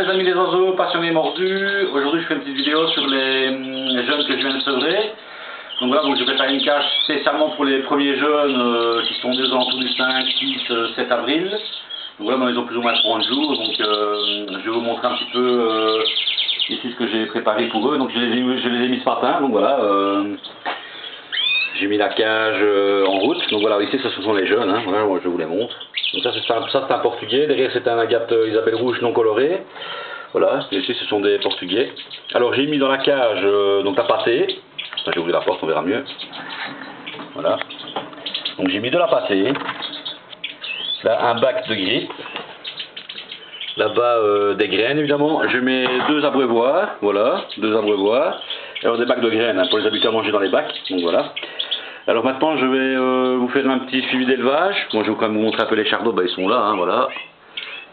les amis des oiseaux, passionnés mordus. Aujourd'hui je fais une petite vidéo sur les jeunes que je viens de sevrer. Donc voilà, donc je vais faire une cage spécialement pour les premiers jeunes qui sont des alentours du 5, 6, 7 avril. Donc voilà, maintenant ils ont plus ou moins 30 jours, donc je vais vous montrer un petit peu ici ce que j'ai préparé pour eux. Donc je les ai mis ce matin, donc voilà. J'ai mis la cage en route, donc voilà, ici ce sont les jeunes, hein. Voilà, moi, je vous les montre. Donc ça c'est un portugais, derrière c'est un agate Isabelle rouge non coloré. Voilà, et ici ce sont des portugais. Alors j'ai mis dans la cage donc la pâtée. Enfin, j'ai ouvert la porte, on verra mieux. Voilà. Donc j'ai mis de la pâtée. Là un bac de grippe. Là-bas des graines évidemment. Je mets 2 abreuvoirs, voilà, 2 abreuvoirs. Alors des bacs de graines hein, pour les habitués à manger dans les bacs, donc voilà. Alors maintenant je vais vous faire un petit suivi d'élevage. Bon, je vais quand même vous montrer un peu les chardons, ben, ils sont là, hein, voilà.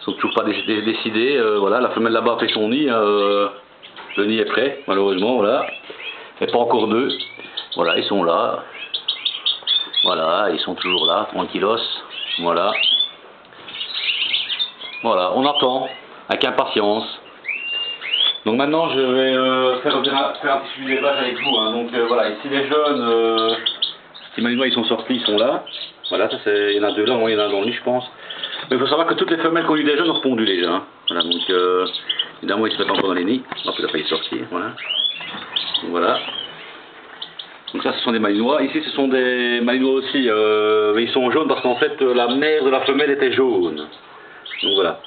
Ils sont toujours pas décidés, voilà, la femelle là-bas a fait son nid, le nid est prêt, malheureusement, voilà. Mais pas encore 2, voilà, ils sont là. Voilà, ils sont toujours là, tranquillos, voilà. Voilà, on attend, avec impatience. Donc maintenant je vais faire un petit suivi d'élevage avec vous, hein. Donc voilà, ici les jeunes, ces malinois ils sont sortis, ils sont là. Voilà, ça c'est, il y en a 2 là, il y en a un dans le lit je pense. Mais il faut savoir que toutes les femelles qui ont eu des jeunes ont pondu déjà, hein. Voilà, donc évidemment ils se mettent encore dans les nids, on peut pas y sortir, voilà. Donc voilà. Donc ça ce sont des malinois, ici ce sont des malinois aussi, mais ils sont jaunes parce qu'en fait la mère de la femelle était jaune. Donc voilà.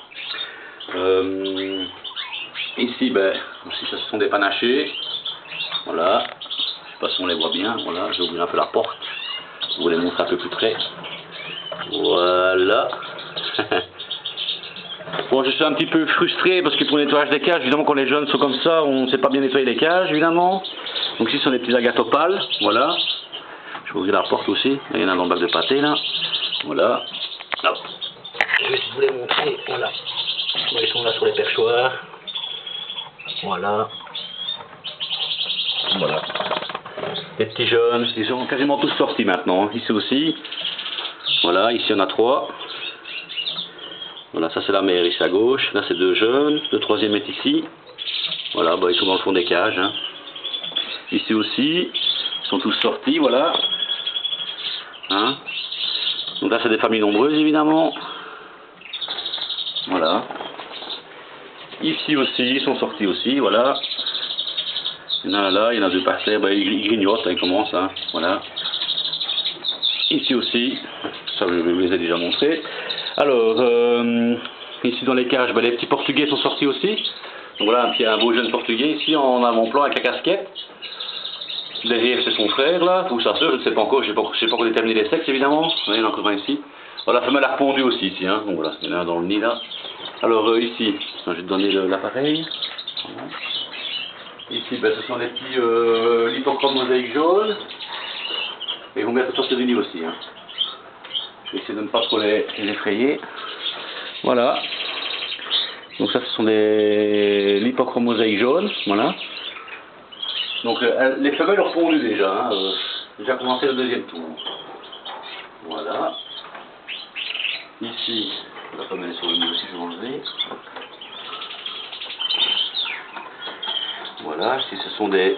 Ici, ben, ici, ce sont des panachés. Voilà. Je sais pas si on les voit bien. Voilà, je vais ouvrir un peu la porte. Je vous les montrer un peu plus près. Voilà. Bon, je suis un petit peu frustré parce que pour le nettoyage des cages, évidemment, quand les jeunes sont comme ça, on ne sait pas bien nettoyer les cages, évidemment. Donc ici, ce sont des petits agathopales. Voilà. Je vais ouvrir la porte aussi. Il y en a dans le bac de pâté, là. Voilà. Hop. Je vais essayer de vous les montrer. Voilà. Ils sont là sur les perchoirs. Voilà. Voilà. Les petits jeunes, ils sont quasiment tous sortis maintenant. Ici aussi. Voilà, ici on a 3. Voilà, ça c'est la mère ici à gauche. Là c'est 2 jeunes. Le 3e est ici. Voilà, bah, ils sont dans le fond des cages. Hein. Ici aussi. Ils sont tous sortis, voilà. Hein. Donc là c'est des familles nombreuses évidemment. Voilà. Ici aussi, ils sont sortis aussi, voilà. Il y en a là, il y en a 2 par terre, ben, ils grignotent, ils commencent, hein, voilà. Ici aussi, ça je vous les ai déjà montré. Alors, ici dans les cages, ben, les petits portugais sont sortis aussi. Donc voilà, un beau jeune portugais ici en avant-plan avec la casquette. Derrière c'est son frère là, ou sa soeur, je ne sais pas encore, je ne sais pas encore déterminer les sexes évidemment. Il y en a encore un ici. Voilà, la femelle a répondu aussi ici, hein. Donc voilà, il y en a un dans le nid là. Alors ici, je vais te donner l'appareil. Voilà. Ici, ben, ce sont les petits lipochrome mosaïque jaune. Et ils vont bientôt sortir du nid aussi, hein. Je vais essayer de ne pas trop les effrayer. Voilà. Donc ça, ce sont des lipochrome mosaïque jaune. Voilà. Donc les femelles ont répondu déjà, hein. Déjà commencé le 2e tour. Voilà. Ici, la femelle est sur le nid aussi, je vais enlever. Voilà, ici ce sont des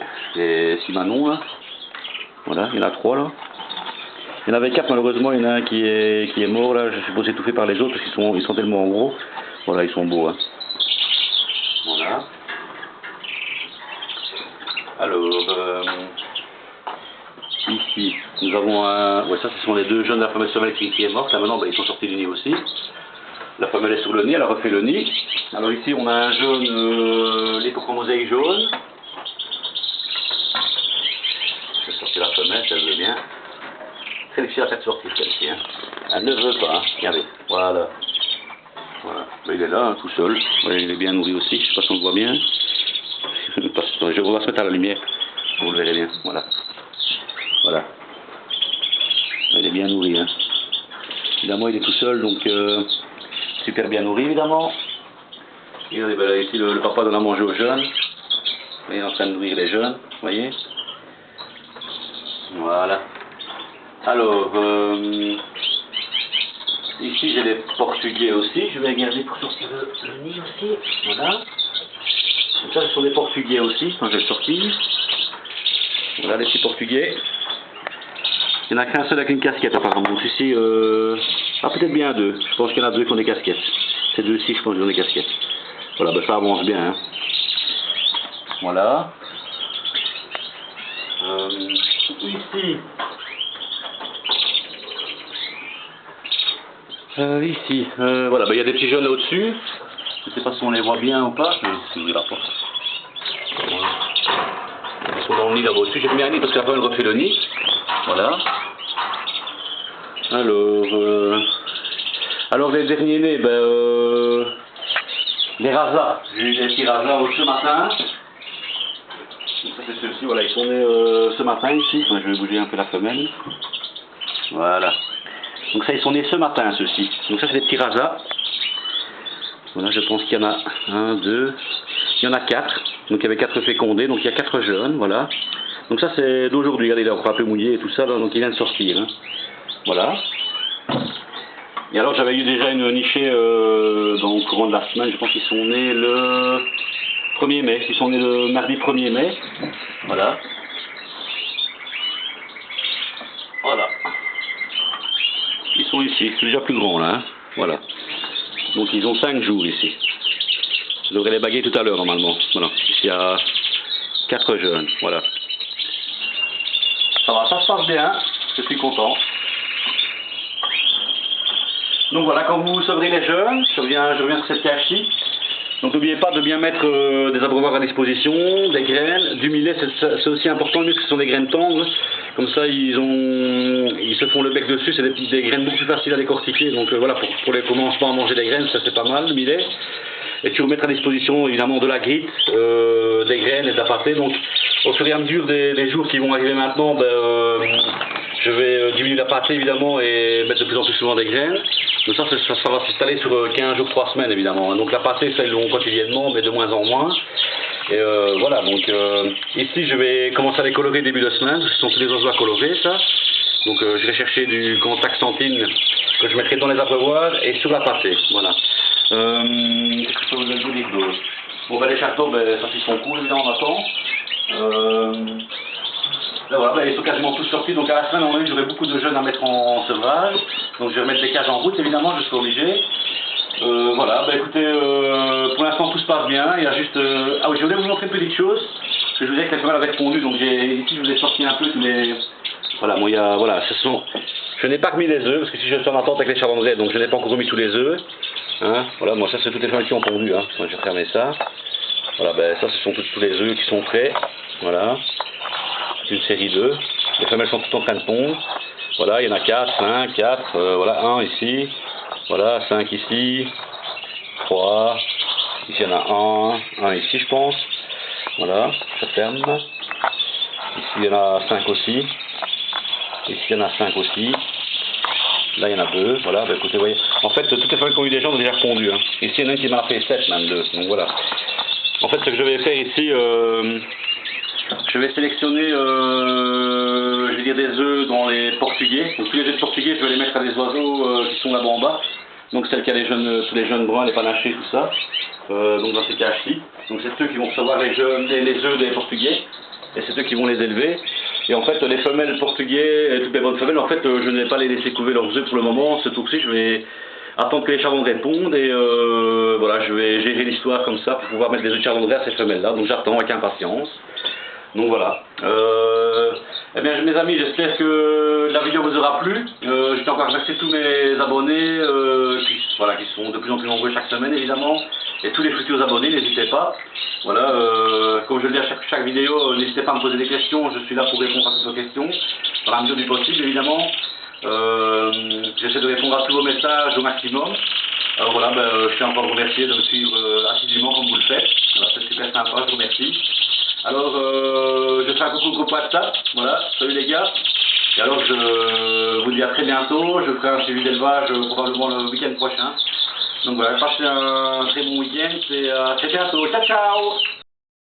simanons là. Voilà, il y en a 3 là. Il y en avait 4 malheureusement, il y en a un qui est mort là, je suppose étouffé par les autres parce qu'ils sont tellement gros. Voilà, ils sont beaux, hein. Voilà. Alors, ici, nous avons un... Ouais, ça ce sont les 2 jeunes de la femelle sauvage qui est morte. Là maintenant, ben, ils sont sortis du nid aussi. La femelle est sur le nid, elle a refait le nid. Alors ici, on a un jaune, lipochrome mosaïque jaune. Je vais sortir la femelle, si elle veut bien. Très difficile à faire sortir celle-ci, hein. Elle ne veut pas, hein. Regardez, voilà. Voilà. Ben, il est là, hein, tout seul. Ouais, il est bien nourri aussi, je ne sais pas si on le voit bien. Je vais se mettre à la lumière, vous le verrez bien, voilà. Voilà. Il est bien nourri, hein. Évidemment, il est tout seul, donc super bien nourri, évidemment. Et regardez, ben, là, ici, le papa donne à manger aux jeunes. Il est en train de nourrir les jeunes, vous voyez. Voilà. Alors, Ici j'ai les portugais aussi, je vais regarder pour sortir le nid aussi, voilà. Donc ça ce sont des portugais aussi, quand je vais le sortir. Voilà les petits portugais. Il n'y en a qu'un seul avec une casquette apparemment, donc ici, peut-être bien deux, je pense qu'il y en a deux qui ont des casquettes. Ces deux-ci je pense qu'ils ont des casquettes. Voilà, ben ça avance bien. Hein. Voilà. Ici. Voilà, il y a des petits jeunes là au-dessus. Je ne sais pas si on les voit bien ou pas. Je vais ouvrir la porte. Voilà. Ils sont dans le nid là-bas au-dessus. J'ai mis un nid parce qu'après elle refait le nid. Voilà. Alors les derniers nés, les razas. J'ai eu des petits razas ce matin. Donc ça c'est ceux-ci, voilà, ils sont nés ce matin ici. Enfin, je vais bouger un peu la femelle. Voilà. Donc ça ils sont nés ce matin ceux-ci. Donc ça c'est des petits razas. Voilà, je pense qu'il y en a 1, 2, il y en a 4. Donc il y avait 4 fécondés, donc il y a 4 jeunes, voilà. Donc ça c'est d'aujourd'hui, regardez, il est encore un peu mouillé et tout ça, là, donc il vient de sortir. Hein. Voilà. Et alors j'avais eu déjà une nichée dans le courant de la semaine, je pense qu'ils sont nés le 1er mai, ils sont nés le mardi 1er mai. Voilà. Voilà. Ils sont ici, c'est déjà plus grand là, hein. Voilà. Donc ils ont 5 jours ici. Je devrais les baguer tout à l'heure normalement. Voilà. Ici il y a 4 jeunes. Voilà. Ça va, ça se passe bien. Je suis content. Donc voilà, quand vous sevrez les jeunes, je reviens sur cette cache-ci. Donc n'oubliez pas de bien mettre des abreuvoirs à disposition, des graines, du millet, c'est aussi important, parce que ce sont des graines tendres. Comme ça ils se font le bec dessus, c'est des graines beaucoup plus faciles à décortiquer. Donc voilà, pour les commencements à manger des graines, ça c'est pas mal, le millet. Et tu vas mettre à disposition évidemment de la grite, des graines et de la pâtée. Donc au fur et à mesure des jours qui vont arriver maintenant, je vais diminuer la pâtée évidemment et mettre de plus en plus souvent des graines. Donc ça va s'installer sur 15 jours, 3 semaines évidemment. Donc la pâtée, ça ils l'auront quotidiennement, mais de moins en moins. Et voilà, donc ici je vais commencer à les colorer début de semaine, ce sont tous les oiseaux à colorer ça. Donc je vais chercher du contact santine que je mettrai dans les abreuvoirs et sur la pâtée, voilà. Qu'est-ce que je peux vous dire d'autre? Bon les chartons, ça fait son cours évidemment, on attend. Là, voilà, ils sont quasiment tous sortis, donc à la semaine en ligne j'aurai beaucoup de jeunes à mettre en sevrage, donc je vais remettre des cages en route évidemment, je serai obligé. Voilà, écoutez, pour l'instant tout se passe bien, il y a juste... Ah oui, je voulais vous montrer une petite chose, parce que je vous disais que les femelles avaient répondu, donc ici je vous ai sorti un peu tous les... Voilà, bon, voilà, je n'ai pas remis les œufs, parce que si je suis en attente avec les chavandrés, donc je n'ai pas encore remis tous les œufs. Hein, voilà, moi ça c'est toutes les femelles qui ont pondu, hein. Moi, je vais fermer ça. Voilà, ça ce sont tous les œufs qui sont prêts, voilà. C'est une série d'œufs, les femelles sont toutes en train de pondre. Voilà, il y en a 4, 5, 4, voilà, 1 ici, voilà, 5 ici, 3, ici il y en a 1 ici je pense, voilà, ça ferme. Ici il y en a 5 aussi, ici il y en a 5 aussi, là il y en a 2, voilà, écoutez, vous voyez, en fait toutes les femelles qui ont eu des gens ont déjà répondu, hein. Ici il y en a une qui m'a fait 7, même 2, donc voilà. En fait ce que je vais faire ici, je vais sélectionner je vais dire des œufs dans les portugais. Donc tous les œufs de portugais, je vais les mettre à des oiseaux qui sont là-bas en bas. Donc celles qui a tous les jeunes bruns, les panachés, tout ça. Donc dans ces cages-ci. Donc c'est ceux qui vont recevoir les œufs des portugais. Et c'est eux qui vont les élever. Et en fait les femelles portugais, toutes les bonnes femelles, en fait je ne vais pas les laisser couver leurs œufs pour le moment. Ce tour-ci, je vais attendre que les chavandrés répondent. Et voilà, je vais gérer l'histoire comme ça pour pouvoir mettre des œufs de chavandrés à ces femelles-là. Donc j'attends avec impatience. Donc voilà. Eh bien mes amis, j'espère que la vidéo vous aura plu. Je tiens encore à remercier tous mes abonnés qui sont de plus en plus nombreux chaque semaine évidemment. Et tous les futurs abonnés, n'hésitez pas. Voilà, comme je le dis à chaque vidéo, n'hésitez pas à me poser des questions, je suis là pour répondre à toutes vos questions, dans la mesure du possible évidemment. J'essaie de répondre à tous vos messages au maximum. Alors voilà, je tiens encore à vous remercier de me suivre assidûment comme vous le faites. C'est super sympa, je vous remercie. Alors, je fais un coucou au groupe WhatsApp, voilà, salut les gars. Et alors, je vous dis à très bientôt, je ferai un suivi d'élevage probablement le week-end prochain. Donc voilà, passez un très bon week-end et à très bientôt, ciao ciao.